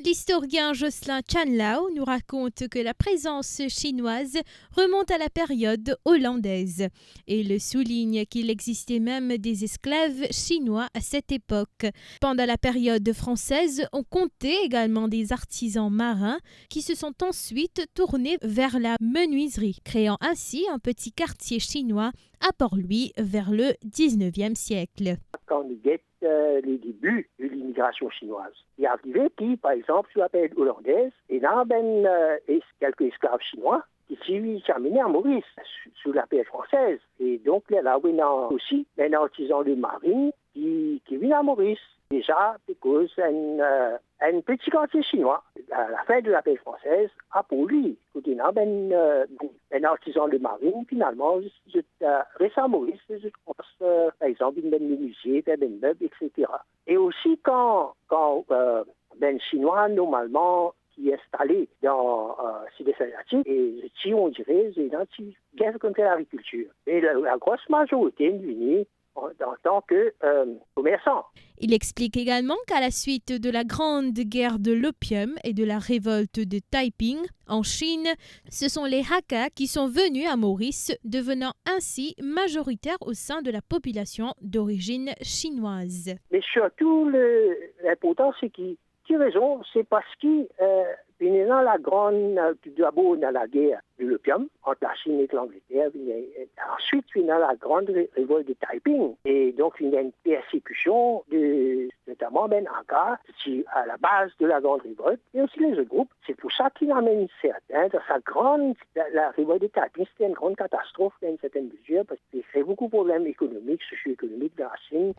L'historien Jocelyn Chanlao nous raconte que la présence chinoise remonte à la période hollandaise. Et il souligne qu'il existait même des esclaves chinois à cette époque. Pendant la période française, on comptait également des artisans marins qui se sont ensuite tournés vers la menuiserie, créant ainsi un petit quartier chinois à Port-Louis vers le 19e siècle. Quand on guette les débuts de l'immigration chinoise, il y a arrivé qui, par exemple, sur la période hollandaise, et là, quelques esclaves chinois qui s'est amené à Maurice sous la période française. Et donc, là, on a aussi un artisan de marine qui vient à Maurice. Déjà, because un petit quartier chinois, à la fin de la période française, à Port-Louis. Un artisan de marine, finalement, je reste à Maurice, je pense, par exemple, une menuisier, une meuble, etc. Et aussi, quand chinois, normalement, qui est installé dans Sud-Est asiatique, et si on dirait, c'est dans guerre contre l'agriculture. Et la grosse majorité est venue en tant que commerçant. Il explique également qu'à la suite de la grande guerre de l'opium et de la révolte de Taiping en Chine, ce sont les Hakka qui sont venus à Maurice, devenant ainsi majoritaires au sein de la population d'origine chinoise. Mais surtout, l'important, c'est qui raison, c'est parce que dans la grande, d'abord dans la guerre de l'opium entre la Chine et l'Angleterre, ensuite dans la grande révolte de Taiping, et donc il y a une persécution notamment Hakka, à la base de la grande révolte, et aussi les autres groupes. C'est pour ça qu'il amène certains dans la révolte de Taiping, c'était une grande catastrophe dans une certaine mesure, parce qu'il fait beaucoup de problèmes économiques, socio-économiques dans la Chine.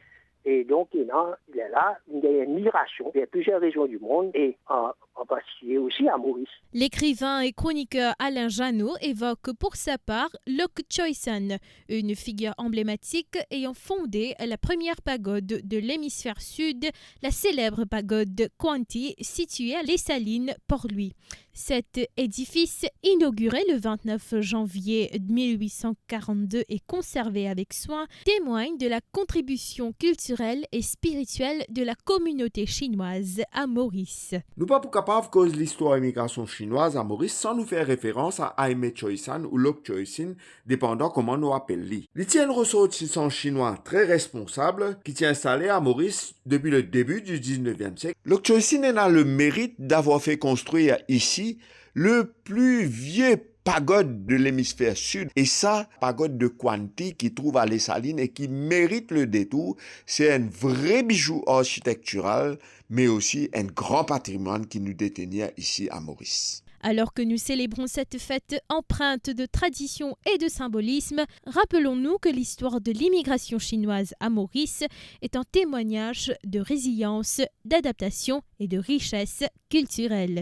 Et donc, il y a une migration vers plusieurs régions du monde et en particulier aussi à Maurice. L'écrivain et chroniqueur Alain Janot évoque pour sa part Lok Choy-san, une figure emblématique ayant fondé la première pagode de l'hémisphère sud, la célèbre pagode Kwanti située à Les Salines, Port-Louis. Cet édifice, inauguré le 29 janvier 1842 et conservé avec soin, témoigne de la contribution culturelle et spirituelle de la communauté chinoise à Maurice. Nous pas pour capable cause l'histoire immigration chinoise à Maurice sans nous faire référence à Aimé Choy-san ou Lok Choy-sin, dépendant comment nous appelle-li. Il tient un ressortissant chinois très responsable qui tient installé à Maurice depuis le début du 19e siècle. Lok Choy-sin a le mérite d'avoir fait construire ici le plus vieux pagode de l'hémisphère sud. Et ça, pagode de Kwanti qui trouve à Les Salines et qui mérite le détour. C'est un vrai bijou architectural, mais aussi un grand patrimoine qui nous détenait ici à Maurice. Alors que nous célébrons cette fête empreinte de tradition et de symbolisme, rappelons-nous que l'histoire de l'immigration chinoise à Maurice est un témoignage de résilience, d'adaptation et de richesse culturelle.